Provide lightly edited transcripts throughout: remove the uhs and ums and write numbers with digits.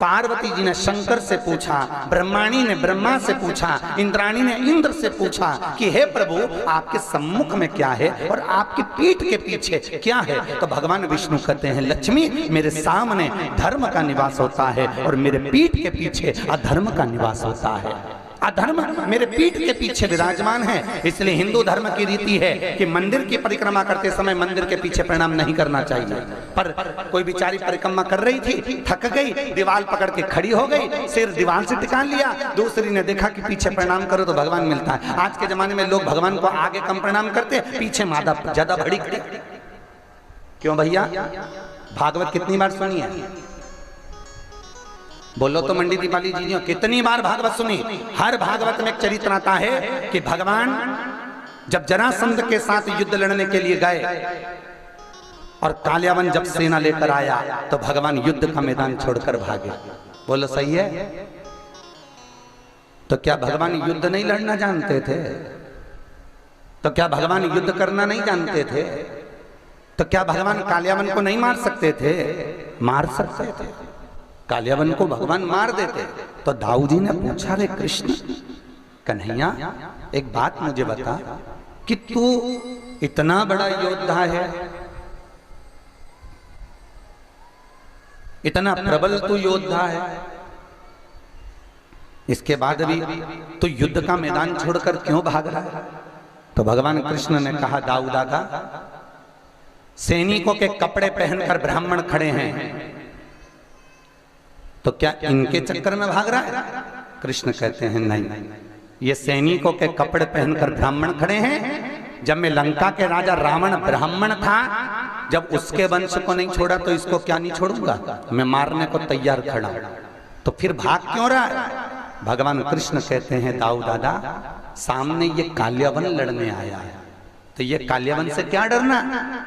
पार्वती जी ने शंकर से पूछा, ब्रह्माणी ने ब्रह्मा से पूछा, इंद्राणी ने इंद्र से पूछा कि हे प्रभु आपके सम्मुख में क्या है और आपकी पीठ के पीछे क्या है। तो भगवान विष्णु कहते हैं लक्ष्मी मेरे सामने धर्म का निवास होता है और मेरे पीठ के पीछे अधर्म का निवास होता है। अधर्म मेरे पीठ के पीछे विराजमान है। इसलिए हिंदू धर्म की रीति है कि मंदिर की परिक्रमा करते समय मंदिर के पीछे प्रणाम नहीं करना चाहिए। पर कोई बेचारी परिक्रमा कर रही थी, थक गई, दीवार पकड़ के खड़ी हो गई, सिर दीवार से टिका लिया, दूसरी ने देखा कि पीछे प्रणाम करो तो भगवान मिलता है। आज के जमाने में लोग भगवान को आगे कम प्रणाम करते, पीछे मादा ज्यादा बड़ी खड़ी। क्यों भैया? भागवत कितनी बार सुनी है? बोलो तो मंडी दीपाली जी ने कितनी बार भागवत सुनी? हर भागवत में एक चरित्र आता है कि भगवान जब जरासंध के साथ युद्ध लड़ने के लिए गए और कालियावन जब सेना लेकर आया तो भगवान युद्ध का मैदान छोड़कर भागे। बोलो सही है? तो क्या भगवान युद्ध नहीं लड़ना जानते थे? तो क्या भगवान युद्ध करना नहीं जानते थे? तो क्या भगवान कालियावन को नहीं मार सकते थे? मार सकते थे। कालियावन को भगवान मार देते। तो दाऊ जी ने पूछा, रे कृष्ण कन्हैया एक बात मुझे बता कि तू इतना बड़ा योद्धा है, इतना प्रबल तू योद्धा है, इसके बाद भी तू युद्ध का मैदान छोड़कर क्यों भाग रहा है? तो भगवान कृष्ण ने कहा, दाऊ दादा सैनिकों के कपड़े पहनकर ब्राह्मण खड़े हैं, तो क्या इनके चक्कर में भाग रहा है? कृष्ण कहते हैं नहीं, ये सैनिकों के कपड़े पहनकर ब्राह्मण खड़े हैं। जब मैं लंका के राजा रावण ब्राह्मण था, जब उसके वंश को नहीं छोड़ा तो इसको क्या नहीं छोड़ूंगा? मैं मारने को तैयार खड़ा। तो फिर भाग क्यों रहा है? भगवान कृष्ण कहते हैं दाऊ दादा सामने ये कालियावन लड़ने आया है, तो ये कालियावन से क्या डरना?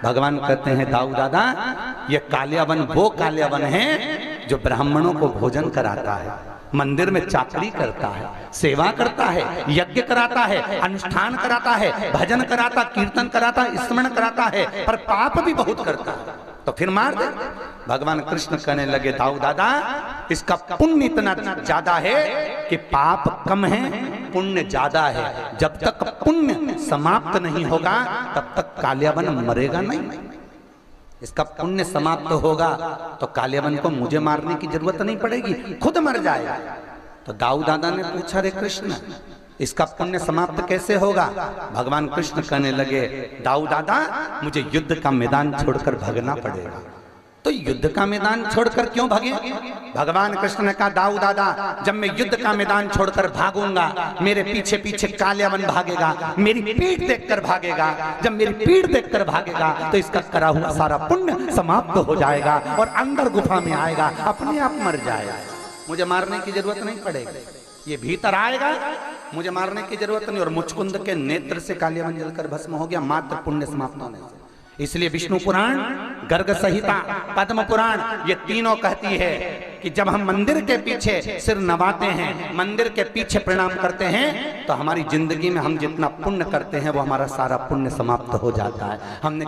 भगवान कहते हैं दाऊ दादा ये कालियावन वो कालियावन है जो ब्राह्मणों को भोजन कराता है, मंदिर में चाकरी करता है, सेवा करता है, यज्ञ कराता है, अनुष्ठान कराता है, भजन कराता, कीर्तन कराता, स्मरण कराता है, पर पाप भी बहुत करता है। तो फिर मार दे। भगवान कृष्ण कहने लगे दाऊ दादा इसका पुण्य इतना ज्यादा है कि पाप कम है, पुण्य ज्यादा है। जब तक पुण्य समाप्त नहीं होगा तब तक कालियावन मरेगा नहीं। इसका पुण्य समाप्त होगा तो कालियावन को मुझे मारने की जरूरत नहीं पड़ेगी, खुद मर जाएगा। तो दाऊ दादा ने पूछा, रे कृष्ण इसका पुण्य समाप्त कैसे होगा? भगवान कृष्ण कहने लगे दाऊ दादा मुझे युद्ध का मैदान छोड़कर भागना पड़ेगा। तो युद्ध का मैदान छोड़कर क्यों भागे? भगवान कृष्ण ने कहा दाऊ दादा जब मैं युद्ध का मैदान छोड़कर भागूंगा मेरे पीछे पीछे कालियावन भागेगा, मेरी पीठ देखकर भागेगा। जब मेरी पीठ देखकर भागेगा तो इसका करा हुआ सारा पुण्य समाप्त हो जाएगा और अंदर गुफा में आएगा, अपने आप मर जाएगा। मुझे मारने की जरूरत नहीं पड़ेगी, ये भीतर आएगा, मुझे मारने की जरूरत नहीं। और मुचकुंद के नेत्र से कालियावन जलकर भस्म हो गया मात्र पुण्य समाप्त होने से। इसलिए विष्णु पुराण, गर्ग संहिता, पद्म पुराण ये तीनों कहती है कि जब हम मंदिर के पीछे सिर नवाते हैं, मंदिर के पीछे प्रणाम करते हैं, तो हमारी जिंदगी में हम जितना पुण्य करते हैं वो हमारा सारा पुण्य समाप्त हो जाता है। हमने